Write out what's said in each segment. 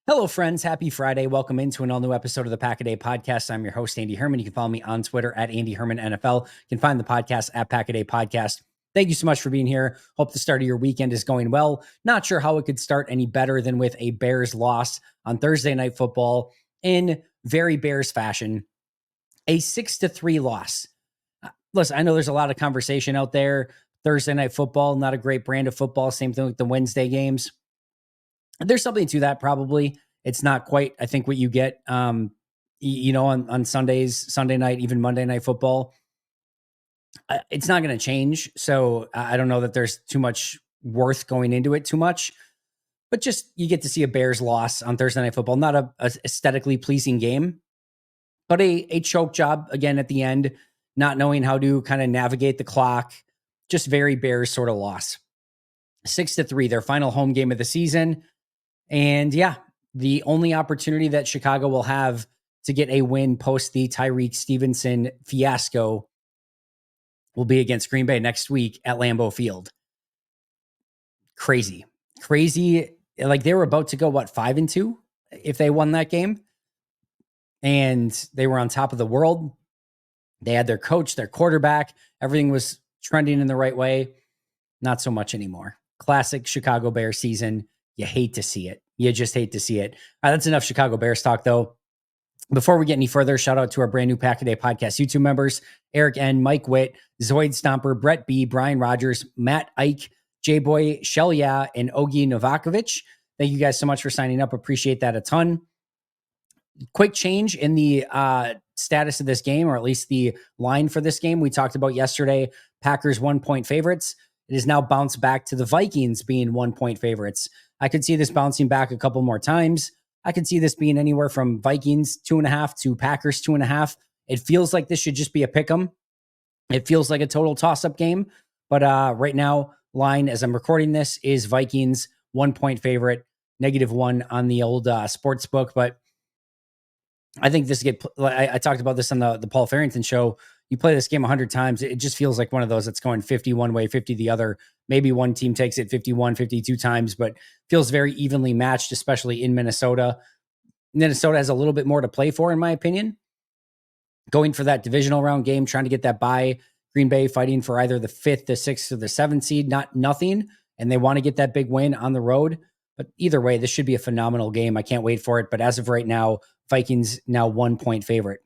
Hello, friends. Happy Friday. Welcome into an all-new episode of the Pack a Day Podcast. I'm your host, Andy Herman. You can follow me on Twitter at Andy Herman NFL. You can find the podcast at Pack a Day Podcast. Thank you so much for being here. Hope the start of your weekend is going well. Not sure how it could start any better than with a Bears loss on Thursday Night Football in very Bears fashion. A 6-3 loss. Listen, I know there's a lot of conversation out there. Thursday Night Football, not a great brand of football. Same thing with the Wednesday games. There's something to that, probably. It's not quite, I think, what you get, on Sundays, Sunday night, even Monday Night Football. It's not going to change. So I don't know that there's too much worth going into it too much. But just you get to see a Bears loss on Thursday Night Football. Not a aesthetically pleasing game, but a choke job again at the end, not knowing how to kind of navigate the clock. Just very Bears sort of loss. 6-3, their final home game of the season. And yeah, the only opportunity that Chicago will have to get a win post the Tyreek Stevenson fiasco will be against Green Bay next week at Lambeau Field. Crazy. Like they were about to go, 5-2 if they won that game. And they were on top of the world. They had their coach, their quarterback. Everything was trending in the right way. Not so much anymore. Classic Chicago Bears season. You hate to see it. You just hate to see it. All right, that's enough Chicago Bears talk, though. Before we get any further, shout out to our brand new Pack a Day Podcast YouTube members, Eric N., Mike Witt, Zoid Stomper, Brett B., Brian Rogers, Matt Ike, J-Boy, Shelia, and Ogi Novakovic. Thank you guys so much for signing up. Appreciate that a ton. Quick change in the status of this game, or at least the line for this game. We talked about yesterday, Packers 1-point favorites. It is now bounced back to the Vikings being 1-point favorites. I could see this bouncing back a couple more times. I could see this being anywhere from Vikings 2.5 to Packers 2.5. It feels like this should just be a pick'em. It feels like a total toss-up game. But right now, line as I'm recording this is Vikings 1-point favorite, -1 on the old sports book. But I think this I talked about this on the Paul Farrington show. You play this game 100 times, it just feels like one of those that's going 50 one way, 50 the other. Maybe one team takes it 51, 52 times, but feels very evenly matched, especially in Minnesota. Minnesota has a little bit more to play for, in my opinion. Going for that divisional round game, trying to get that bye. Green Bay fighting for either the 5th, the 6th, or the 7th seed, nothing. And they want to get that big win on the road. But either way, this should be a phenomenal game. I can't wait for it. But as of right now, Vikings now 1-point favorite.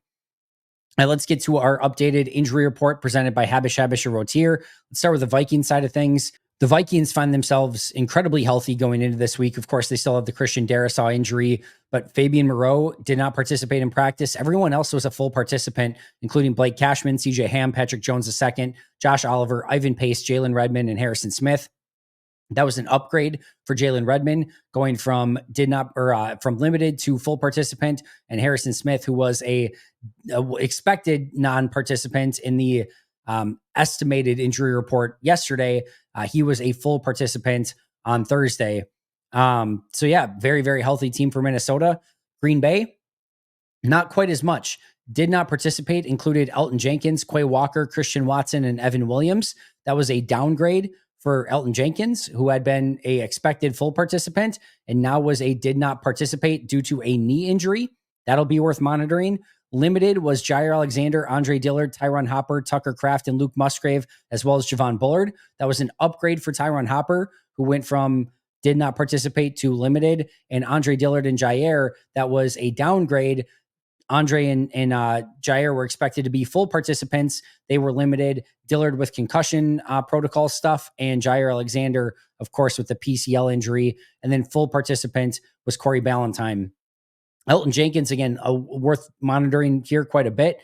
Now let's get to our updated injury report presented by Habish Rotier. Let's start with the Vikings side of things. The Vikings find themselves incredibly healthy going into this week. Of course, they still have the Christian Darrisaw injury, but Fabian Moreau did not participate in practice. Everyone else was a full participant, including Blake Cashman, CJ Ham, Patrick Jones II, Josh Oliver, Ivan Pace, Jalen Redmond, and Harrison Smith. That was an upgrade for Jalen Redmond, going from from limited to full participant, and Harrison Smith, who was a expected non-participant in the estimated injury report yesterday. He was a full participant on Thursday. So yeah, very, very healthy team for Minnesota. Green Bay, not quite as much. Did not participate, included Elton Jenkins, Quay Walker, Christian Watson, and Evan Williams. That was a downgrade for Elton Jenkins, who had been a expected full participant and now was a did not participate due to a knee injury. That'll be worth monitoring. Limited was Jaire Alexander, Andre Dillard, Tyron Hopper, Tucker Kraft, and Luke Musgrave, as well as Javon Bullard. That was an upgrade for Tyron Hopper, who went from did not participate to limited, and Andre Dillard and Jaire, that was a downgrade. Andre and Jaire were expected to be full participants. They were limited. Dillard with concussion protocol stuff, and Jaire Alexander, of course, with the PCL injury. And then full participant was Corey Ballantyne. Elton Jenkins, again, worth monitoring here quite a bit.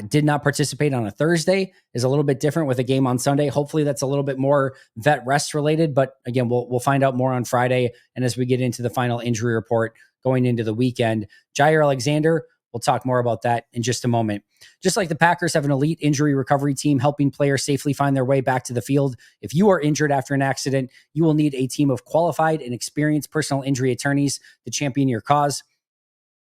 Did not participate on a Thursday. Is a little bit different with a game on Sunday. Hopefully that's a little bit more vet rest related. But again, we'll find out more on Friday. And as we get into the final injury report going into the weekend, Jaire Alexander, we'll talk more about that in just a moment. Just like the Packers have an elite injury recovery team helping players safely find their way back to the field, if you are injured after an accident, you will need a team of qualified and experienced personal injury attorneys to champion your cause.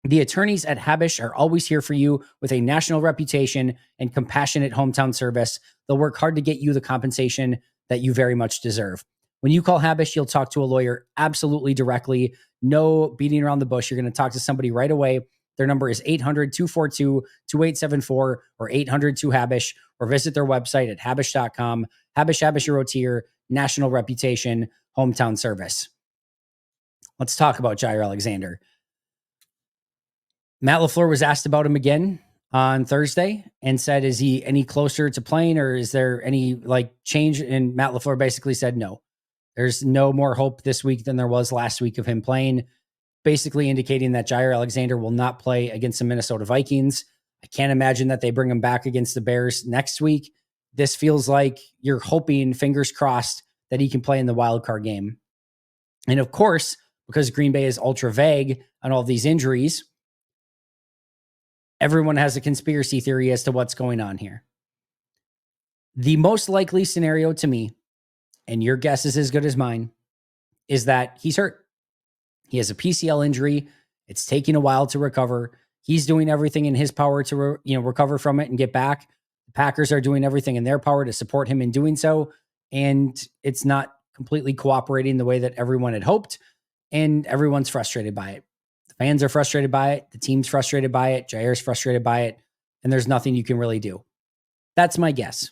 The attorneys at Habish are always here for you with a national reputation and compassionate hometown service. They'll work hard to get you the compensation that you very much deserve. When you call Habish, you'll talk to a lawyer absolutely directly. No beating around the bush. You're going to talk to somebody right away. Their number is 800-242-2874 or 800-2HABISH, or visit their website at habish.com. Habish your tier, national reputation, hometown service. Let's talk about Jaire Alexander. Matt LaFleur was asked about him again on Thursday and said, is he any closer to playing, or is there any change? And Matt LaFleur basically said, no, there's no more hope this week than there was last week of him playing, basically indicating that Jaire Alexander will not play against the Minnesota Vikings. I can't imagine that they bring him back against the Bears next week. This feels like you're hoping, fingers crossed, that he can play in the wild card game. And of course, because Green Bay is ultra vague on all these injuries, everyone has a conspiracy theory as to what's going on here. The most likely scenario to me, and your guess is as good as mine, is that he's hurt. He has a PCL injury. It's taking a while to recover. He's doing everything in his power to recover from it and get back. The Packers are doing everything in their power to support him in doing so, and it's not completely cooperating the way that everyone had hoped, and everyone's frustrated by it. The fans are frustrated by it. The team's frustrated by it. Jaire's frustrated by it, and there's nothing you can really do. That's my guess.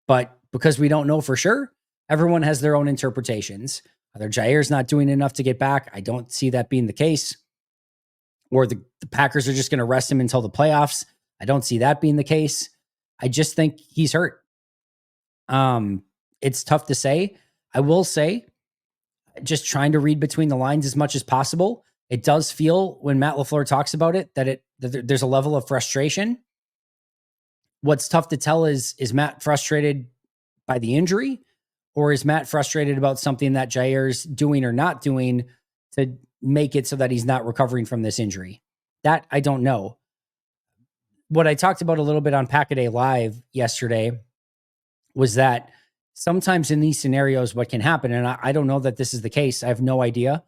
But because we don't know for sure, everyone has their own interpretations. Either Jaire's not doing enough to get back. I don't see that being the case. Or the Packers are just going to rest him until the playoffs. I don't see that being the case. I just think he's hurt. It's tough to say. I will say, just trying to read between the lines as much as possible, it does feel, when Matt LaFleur talks about it, that there's a level of frustration. What's tough to tell is Matt frustrated by the injury, or is Matt frustrated about something that Jaire's doing or not doing to make it so that he's not recovering from this injury? That I don't know. What I talked about a little bit on Pack-A-Day Live yesterday was that sometimes in these scenarios, what can happen, and I don't know that this is the case, I have no idea,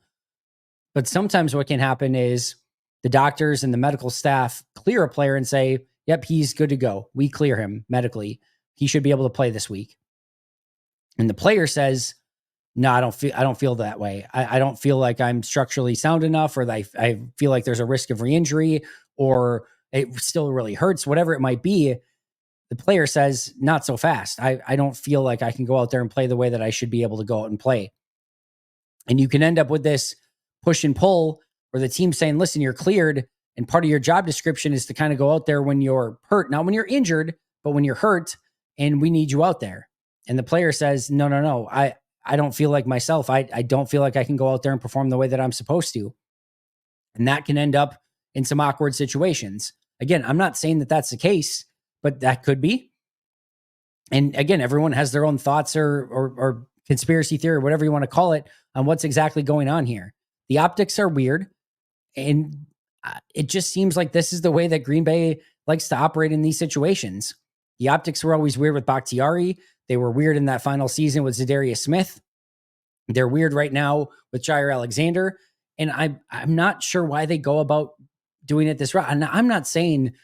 but sometimes what can happen is the doctors and the medical staff clear a player and say, yep, he's good to go. We clear him medically. He should be able to play this week. And the player says, no, I don't feel that way. I don't feel like I'm structurally sound enough, or that I feel like there's a risk of re-injury, or it still really hurts, whatever it might be. The player says, not so fast. I don't feel like I can go out there and play the way that I should be able to go out and play. And you can end up with this push and pull where the team's saying, listen, you're cleared, and part of your job description is to kind of go out there when you're hurt, not when you're injured, but when you're hurt, and we need you out there. And the player says, no, I don't feel like myself. I don't feel like I can go out there and perform the way that I'm supposed to. And that can end up in some awkward situations. Again, I'm not saying that that's the case, but that could be. And again, everyone has their own thoughts or conspiracy theory, or whatever you want to call it, on what's exactly going on here. The optics are weird. And it just seems like this is the way that Green Bay likes to operate in these situations. The optics were always weird with Bakhtiari. They were weird in that final season with Zadarius Smith. They're weird right now with Jaire Alexander. And I'm not sure why they go about doing it this route. And I'm not saying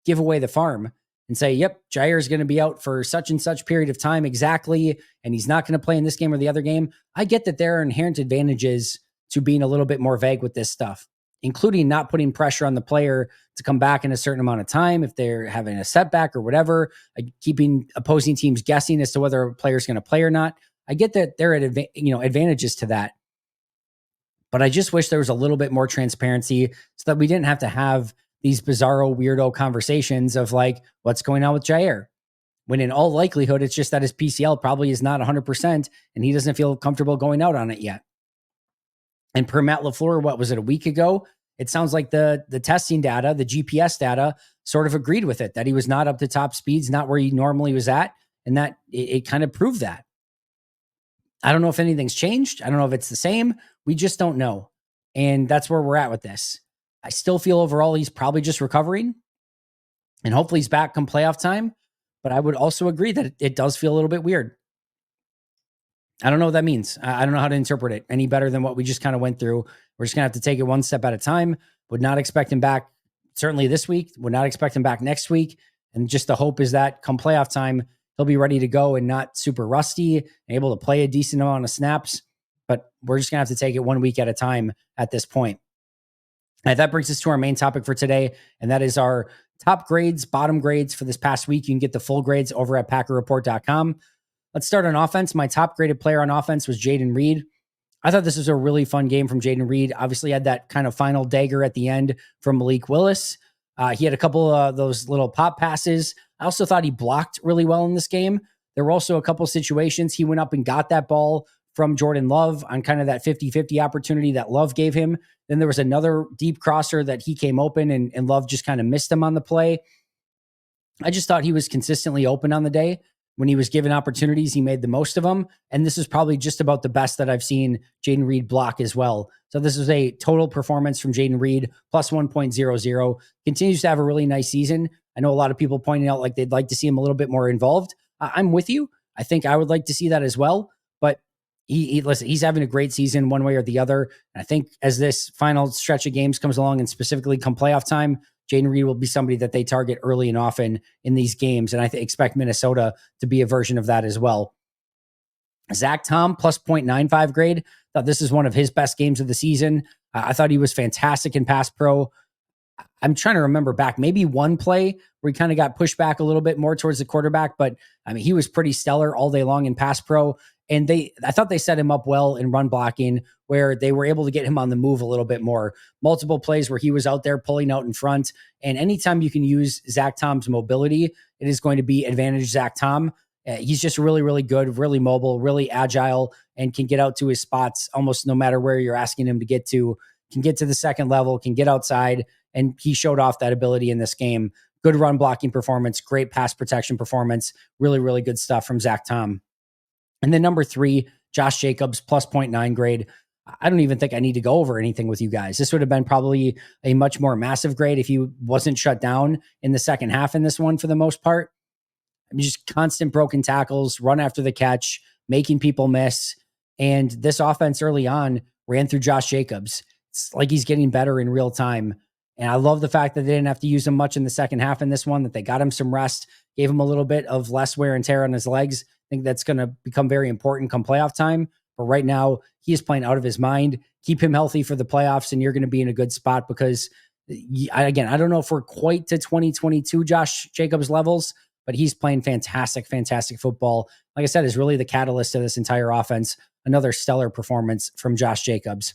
give away the farm and say, yep, Jaire is going to be out for such and such period of time exactly, and he's not going to play in this game or the other game. I get that there are inherent advantages to being a little bit more vague with this stuff, including not putting pressure on the player to come back in a certain amount of time if they're having a setback or whatever, keeping opposing teams guessing as to whether a player is going to play or not. I get that there are advantages to that, but I just wish there was a little bit more transparency so that we didn't have to have these bizarro, weirdo conversations of like, what's going on with Jaire? When in all likelihood, it's just that his PCL probably is not 100% and he doesn't feel comfortable going out on it yet. And per Matt LaFleur, what was it, a week ago? It sounds like the testing data, the GPS data, sort of agreed with it, that he was not up to top speeds, not where he normally was at, and that it kind of proved that. I don't know if anything's changed. I don't know if it's the same. We just don't know. And that's where we're at with this. I still feel overall he's probably just recovering, and hopefully he's back come playoff time. But I would also agree that it does feel a little bit weird. I don't know what that means. I don't know how to interpret it any better than what we just kind of went through. We're just going to have to take it one step at a time. Would not expect him back certainly this week. Would not expect him back next week. And just the hope is that come playoff time, he'll be ready to go and not super rusty and able to play a decent amount of snaps. But we're just going to have to take it 1 week at a time at this point. And that brings us to our main topic for today, and that is our top grades, bottom grades for this past week. You can get the full grades over at PackerReport.com. Let's start on offense. My top graded player on offense was Jayden Reed. I thought this was a really fun game from Jayden Reed. Obviously had that kind of final dagger at the end from Malik Willis. He had a couple of those little pop passes. I also thought he blocked really well in this game. There were also a couple situations he went up and got that ball from Jordan Love on kind of that 50-50 opportunity that Love gave him. Then there was another deep crosser that he came open and Love just kind of missed him on the play. I just thought he was consistently open on the day. When he was given opportunities, he made the most of them. And this is probably just about the best that I've seen Jayden Reed block as well. So this is a total performance from Jayden Reed, plus 1.00. Continues to have a really nice season. I know a lot of people pointing out like they'd like to see him a little bit more involved. I'm with you. I think I would like to see that as well. But listen, he's having a great season one way or the other. And I think as this final stretch of games comes along, and specifically come playoff time, Jayden Reed will be somebody that they target early and often in these games. And I expect Minnesota to be a version of that as well. Zach Tom, plus 0.95 grade. Thought this is one of his best games of the season. I thought he was fantastic in pass pro. I'm trying to remember back, maybe one play where he kind of got pushed back a little bit more towards the quarterback, but I mean, he was pretty stellar all day long in pass pro. And I thought they set him up well in run blocking, where they were able to get him on the move a little bit more. Multiple plays where he was out there pulling out in front. And anytime you can use Zach Tom's mobility, it is going to be advantage Zach Tom. He's just really, really good, really mobile, really agile, and can get out to his spots almost no matter where you're asking him to get to. Can get to the second level, can get outside, and he showed off that ability in this game. Good run blocking performance, great pass protection performance, really, really good stuff from Zach Tom. And then number 3, Josh Jacobs, plus 0.9 grade. I don't even think I need to go over anything with you guys. This would have been probably a much more massive grade if he wasn't shut down in the second half in this one for the most part. I mean, just constant broken tackles, run after the catch, making people miss. And this offense early on ran through Josh Jacobs. It's like he's getting better in real time. And I love the fact that they didn't have to use him much in the second half in this one, that they got him some rest, gave him a little bit of less wear and tear on his legs. I think that's going to become very important come playoff time. But right now, he is playing out of his mind. Keep him healthy for the playoffs, and you're going to be in a good spot because, again, I don't know if we're quite to 2022 Josh Jacobs levels, but he's playing fantastic, fantastic football. Like I said, is really the catalyst to this entire offense. Another stellar performance from Josh Jacobs.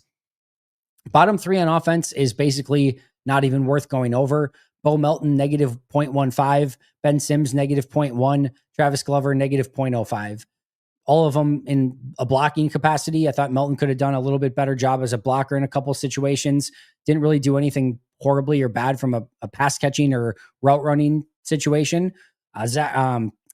Bottom 3 on offense is basically not even worth going over. Bo Melton, negative 0.15. Ben Sims, negative 0.1. Travis Glover, negative 0.05. All of them in a blocking capacity. I thought Melton could have done a little bit better job as a blocker in a couple situations. Didn't really do anything horribly or bad from a pass catching or route running situation.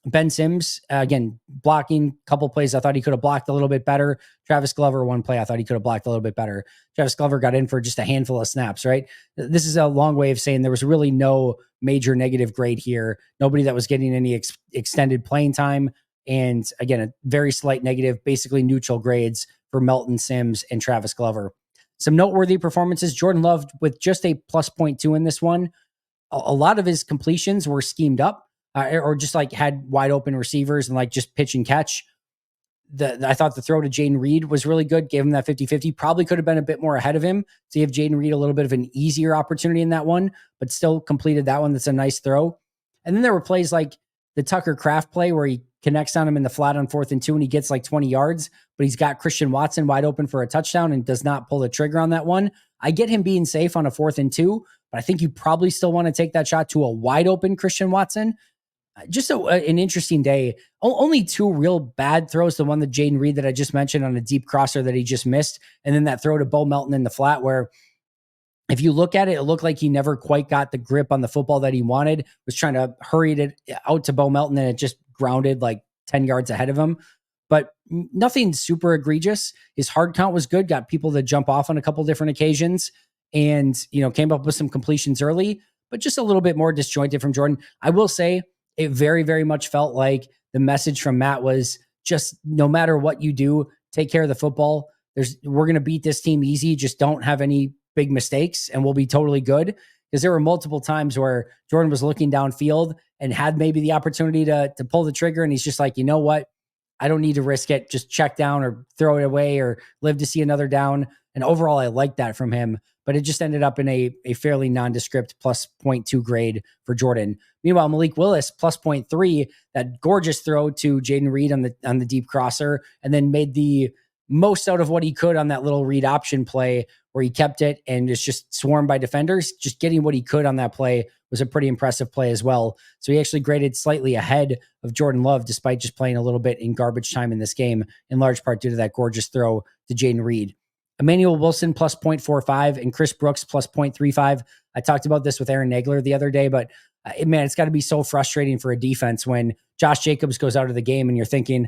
Ben Sims, again, blocking, couple plays, I thought he could have blocked a little bit better. Travis Glover, one play, I thought he could have blocked a little bit better. Travis Glover got in for just a handful of snaps, right? This is a long way of saying there was really no major negative grade here. Nobody that was getting any extended playing time. And again, a very slight negative, basically neutral grades for Melton, Sims, and Travis Glover. Some noteworthy performances. Jordan Love with just a plus 0.2 in this one. A lot of his completions were schemed up. Or just like had wide open receivers and like just pitch and catch. I thought the throw to Jayden Reed was really good. Gave him that 50-50. Probably could have been a bit more ahead of him to give Jayden Reed a little bit of an easier opportunity in that one, but still completed that one. That's a nice throw. And then there were plays like the Tucker Kraft play where he connects on him in the flat on 4th and 2 and he gets like 20 yards, but he's got Christian Watson wide open for a touchdown and does not pull the trigger on that one. I get him being safe on a 4th and 2, but I think you probably still want to take that shot to a wide open Christian Watson. Just an interesting day. Only 2 real bad throws. The one that Jayden Reed that I just mentioned on a deep crosser that he just missed. And then that throw to Bo Melton in the flat where if you look at it, it looked like he never quite got the grip on the football that he wanted, was trying to hurry it out to Bo Melton and it just grounded like 10 yards ahead of him. But nothing super egregious. His hard count was good. Got people to jump off on a couple different occasions and, came up with some completions early, but just a little bit more disjointed from Jordan. I will say, it very, very much felt like the message from Matt was just no matter what you do, take care of the football. We're going to beat this team easy. Just don't have any big mistakes and we'll be totally good. Because there were multiple times where Jordan was looking downfield and had maybe the opportunity to pull the trigger. And he's just like, you know what? I don't need to risk it. Just check down or throw it away or live to see another down. And overall, I like that from him, but it just ended up in a fairly nondescript plus 0.2 grade for Jordan. Meanwhile, Malik Willis plus 0.3, that gorgeous throw to Jaden Reed on the deep crosser, and then made the most out of what he could on that little read option play where he kept it and is just swarmed by defenders. Just getting what he could on that play was a pretty impressive play as well. So he actually graded slightly ahead of Jordan Love, despite just playing a little bit in garbage time in this game, in large part due to that gorgeous throw to Jaden Reed. Emmanuel Wilson plus 0.45 and Chris Brooks plus 0.35. I talked about this with Aaron Nagler the other day, but man, it's got to be so frustrating for a defense when Josh Jacobs goes out of the game and you're thinking,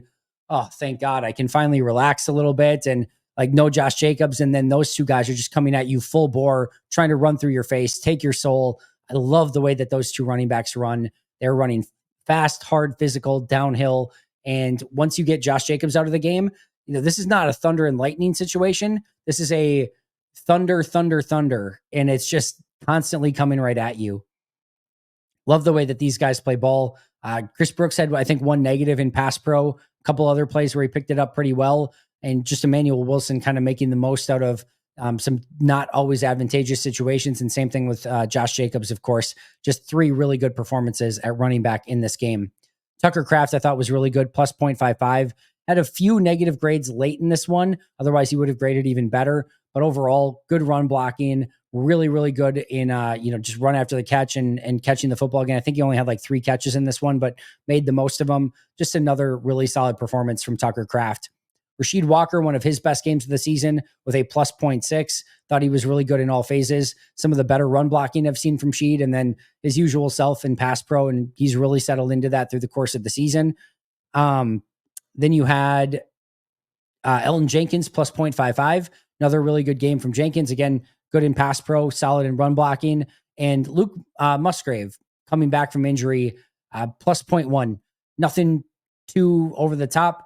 oh, thank God, I can finally relax a little bit and like no Josh Jacobs. And then those two guys are just coming at you full bore, trying to run through your face, take your soul. I love the way that those two running backs run. They're running fast, hard, physical, downhill. And once you get Josh Jacobs out of the game, this is not a thunder and lightning situation. This is a thunder, thunder, thunder. And it's just constantly coming right at you. Love the way that these guys play ball. Chris Brooks had, I think, one negative in pass pro, a couple other plays where he picked it up pretty well. And just Emmanuel Wilson kind of making the most out of some not always advantageous situations. And same thing with Josh Jacobs, of course. Just three really good performances at running back in this game. Tucker Kraft, I thought, was really good, plus 0.55. Had a few negative grades late in this one. Otherwise, he would have graded even better. But overall, good run blocking, really, really good in, just run after the catch and catching the football again. I think he only had like 3 catches in this one, but made the most of them. Just another really solid performance from Tucker Kraft. Rasheed Walker, one of his best games of the season with a plus 0.6. Thought he was really good in all phases. Some of the better run blocking I've seen from Sheed, and then his usual self in pass pro, and he's really settled into that through the course of the season. Then you had Elton Jenkins plus 0.55. Another really good game from Jenkins. Again, good in pass pro, solid in run blocking. And Luke Musgrave coming back from injury, plus 0.1. Nothing too over the top.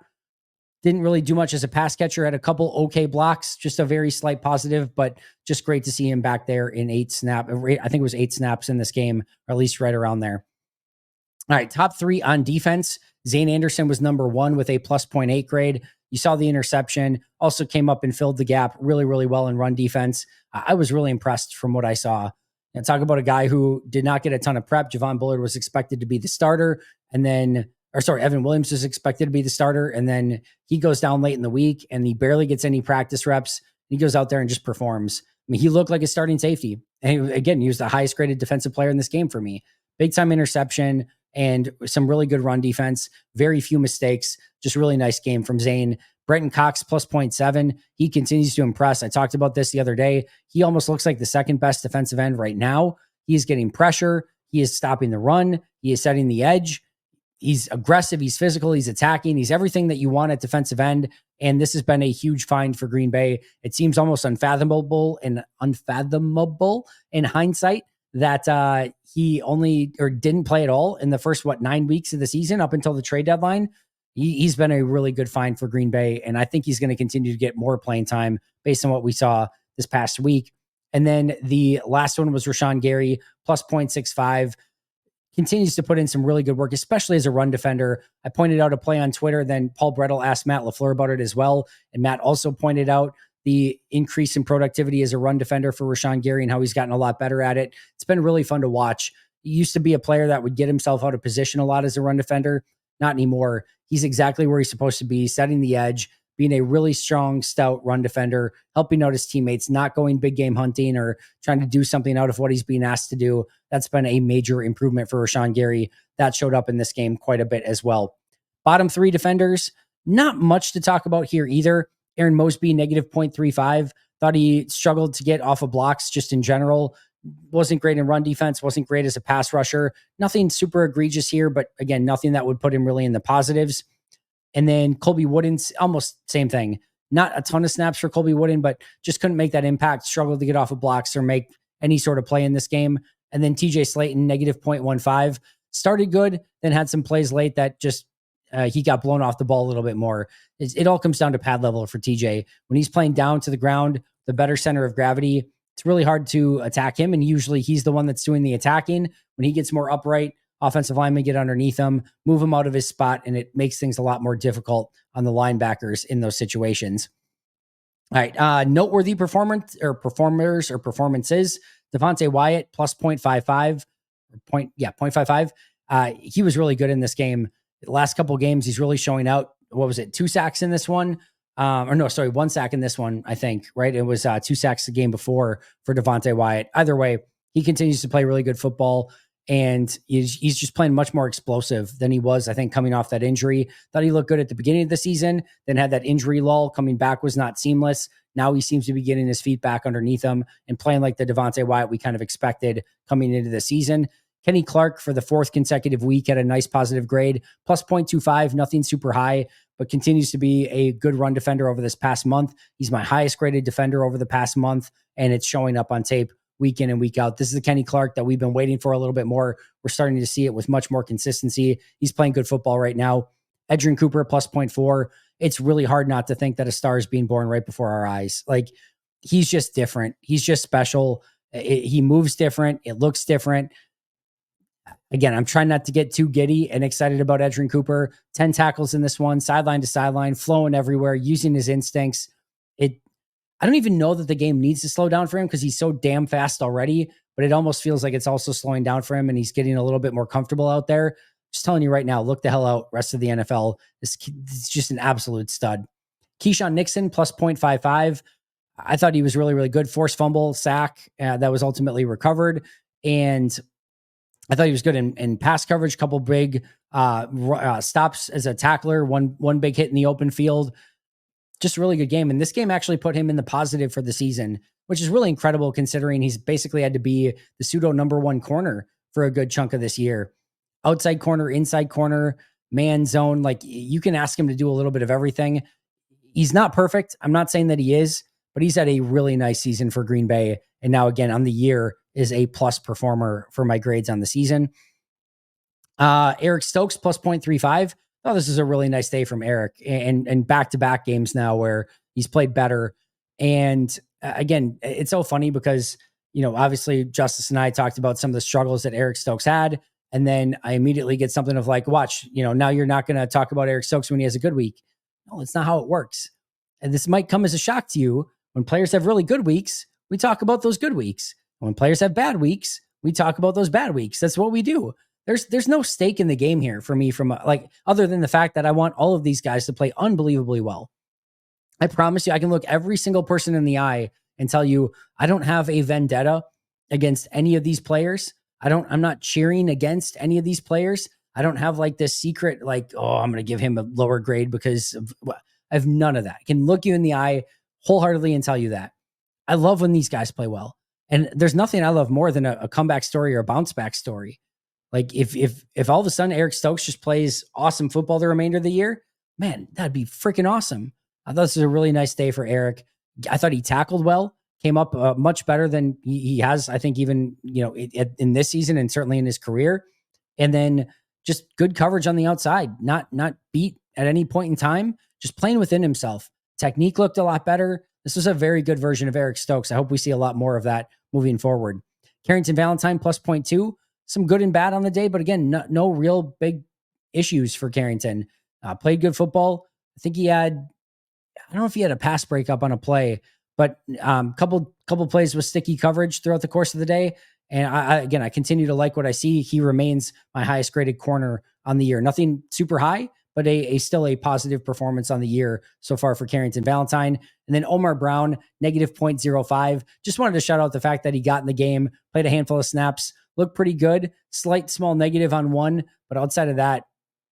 Didn't really do much as a pass catcher. Had a couple okay blocks, just a very slight positive, but just great to see him back there in 8 snaps. I think it was 8 snaps in this game, or at least right around there. All right, top 3 on defense. Zane Anderson was number 1 with a plus 0.8 grade. You saw the interception, also came up and filled the gap really, really well in run defense. I was really impressed from what I saw. And talk about a guy who did not get a ton of prep. Javon Bullard was expected to be the starter, and then Evan Williams was expected to be the starter, and then he goes down late in the week and he barely gets any practice reps. He goes out there and just performs. I mean, he looked like a starting safety. And again, he was the highest graded defensive player in this game for me. Big time interception and some really good run defense. Very few mistakes. Just really nice game from Zane. Brenton Cox plus 0.7. He continues to impress. I talked about this the other day. He almost looks like the second best defensive end right now. He's getting pressure. He is stopping the run. He is setting the edge. He's aggressive. He's physical. He's attacking. He's everything that you want at defensive end. And this has been a huge find for Green Bay. It seems almost unfathomable in hindsight that he didn't play at all in the first, 9 weeks of the season up until the trade deadline. He's been a really good find for Green Bay. And I think he's going to continue to get more playing time based on what we saw this past week. And then the last one was Rashawn Gary, plus 0.65. Continues to put in some really good work, especially as a run defender. I pointed out a play on Twitter. Then Paul Brettel asked Matt LaFleur about it as well. And Matt also pointed out the increase in productivity as a run defender for Rashawn Gary and how he's gotten a lot better at it. It's been really fun to watch. He used to be a player that would get himself out of position a lot as a run defender. Not anymore. He's exactly where he's supposed to be, setting the edge, being a really strong, stout run defender, helping out his teammates, not going big game hunting or trying to do something out of what he's being asked to do. That's been a major improvement for Rashawn Gary. That showed up in this game quite a bit as well. Bottom 3 defenders, not much to talk about here either. Aaron Mosby, negative 0.35. Thought he struggled to get off of blocks just in general. Wasn't great in run defense, wasn't great as a pass rusher. Nothing super egregious here, but again, nothing that would put him really in the positives. And then Colby Wooden's almost same thing. Not a ton of snaps for Colby Wooden, but just couldn't make that impact, struggled to get off of blocks or make any sort of play in this game. And then TJ Slayton, negative 0.15. Started good, then had some plays late that just he got blown off the ball a little bit more. It all comes down to pad level for TJ. When he's playing down to the ground, the better center of gravity, it's really hard to attack him. And usually he's the one that's doing the attacking. When he gets more upright, offensive linemen get underneath him, move him out of his spot, and it makes things a lot more difficult on the linebackers in those situations. All right. Noteworthy performers or performances. Devontae Wyatt plus 0.55. 0.55. He was really good in this game. The last couple of games, he's really showing out. What was it? 2 sacks in this one? Or no, sorry, 1 sack in this one, I think, right? It was 2 sacks the game before for Devontae Wyatt. Either way, he continues to play really good football. And he's just playing much more explosive than he was, I think, coming off that injury. Thought he looked good at the beginning of the season, then had that injury lull. Coming back was not seamless. Now he seems to be getting his feet back underneath him and playing like the Devontae Wyatt we kind of expected coming into the season. Kenny Clark, for the 4th consecutive week, had a nice positive grade, plus 0.25, nothing super high, but continues to be a good run defender over this past month. He's my highest graded defender over the past month, and it's showing up on tape week in and week out. This is the Kenny Clark that we've been waiting for a little bit more. We're starting to see it with much more consistency. He's playing good football right now. Edgerrin Cooper, plus 0.4. It's really hard not to think that a star is being born right before our eyes. Like, he's just different. He's just special. He moves different. It looks different. Again, I'm trying not to get too giddy and excited about Edgerrin Cooper. 10 tackles in this one, sideline to sideline, flowing everywhere, using his instincts. I don't even know that the game needs to slow down for him because he's so damn fast already, but it almost feels like it's also slowing down for him and he's getting a little bit more comfortable out there. Just telling you right now, look the hell out, rest of the NFL. This is just an absolute stud. Keyshawn Nixon, plus 0.55. I thought he was really, really good. Forced fumble, sack, that was ultimately recovered. And I thought he was good in pass coverage, couple big stops as a tackler, one big hit in the open field. Just a really good game. And this game actually put him in the positive for the season, which is really incredible considering he's basically had to be the pseudo number 1 corner for a good chunk of this year. Outside corner, inside corner, man zone. Like, you can ask him to do a little bit of everything. He's not perfect. I'm not saying that he is, but he's had a really nice season for Green Bay. And now again, on the year, is a plus performer for my grades on the season. Eric Stokes, plus 0.35. Oh, this is a really nice day from Eric, and back-to-back games now where he's played better. And again, it's so funny because, obviously Justice and I talked about some of the struggles that Eric Stokes had. And then I immediately get something of like, watch, now you're not going to talk about Eric Stokes when he has a good week. No, it's not how it works. And this might come as a shock to you. When players have really good weeks, we talk about those good weeks. When players have bad weeks, we talk about those bad weeks. That's what we do. There's no stake in the game here for me other than the fact that I want all of these guys to play unbelievably well. I promise you, I can look every single person in the eye and tell you, I don't have a vendetta against any of these players. I'm not cheering against any of these players. I don't have like this secret, I'm going to give him a lower grade because I have none of that. I can look you in the eye wholeheartedly and tell you that. I love when these guys play well. And there's nothing I love more than a comeback story or a bounce back story. Like if all of a sudden Eric Stokes just plays awesome football the remainder of the year, man, that'd be freaking awesome. I thought this was a really nice day for Eric. I thought he tackled well, came up much better than he has, I think, even, in this season and certainly in his career. And then just good coverage on the outside, not beat at any point in time, just playing within himself. Technique looked a lot better. This was a very good version of Eric Stokes. I hope we see a lot more of that moving forward. Carrington Valentine, plus 0.2. Some good and bad on the day, but again, no real big issues for Carrington. Played good football. I think I don't know if he had a pass breakup on a play, but couple plays with sticky coverage throughout the course of the day. And I continue to like what I see. He remains my highest graded corner on the year. Nothing super high, but still a positive performance on the year so far for Carrington Valentine. And then Omar Brown, negative 0.05. Just wanted to shout out the fact that he got in the game, played a handful of snaps, looked pretty good. Slight small negative on one, but outside of that,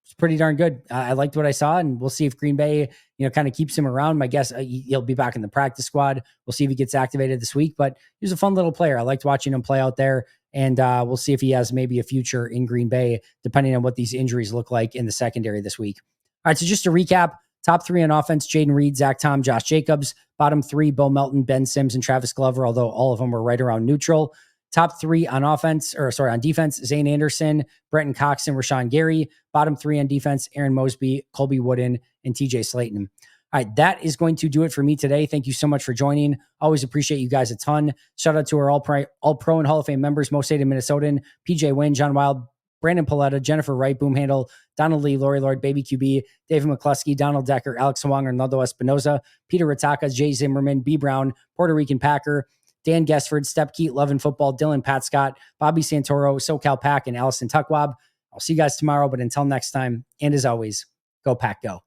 it's pretty darn good. I liked what I saw, and we'll see if Green Bay, kind of keeps him around. My guess, he'll be back in the practice squad. We'll see if he gets activated this week, but he was a fun little player. I liked watching him play out there, and we'll see if he has maybe a future in Green Bay, depending on what these injuries look like in the secondary this week. All right, so just to recap, top 3 on offense: Jaden Reed, Zach Tom, Josh Jacobs. Bottom 3, Bo Melton, Ben Sims, and Travis Glover, although all of them were right around neutral. Top 3 on on defense: Zane Anderson, Brenton Cox, and Rashawn Gary. Bottom 3 on defense: Aaron Mosby, Colby Wooden, and TJ Slayton. All right, that is going to do it for me today. Thank you so much for joining. Always appreciate you guys a ton. Shout out to our All Pro and Hall of Fame members: Mo State and Minnesotan, PJ Wynn, John Wild, Brandon Paletta, Jennifer Wright, Boom Handle, Donald Lee, Lori Lord, Baby QB, David McCluskey, Donald Decker, Alex Wong, Arnaldo Espinoza, Peter Ritaka, Jay Zimmerman, B. Brown, Puerto Rican Packer, Dan Guessford, Step Keat, Love and Football, Dylan Pat Scott, Bobby Santoro, SoCal Pack, and Allison Tuckwab. I'll see you guys tomorrow, but until next time, and as always, go Pack Go.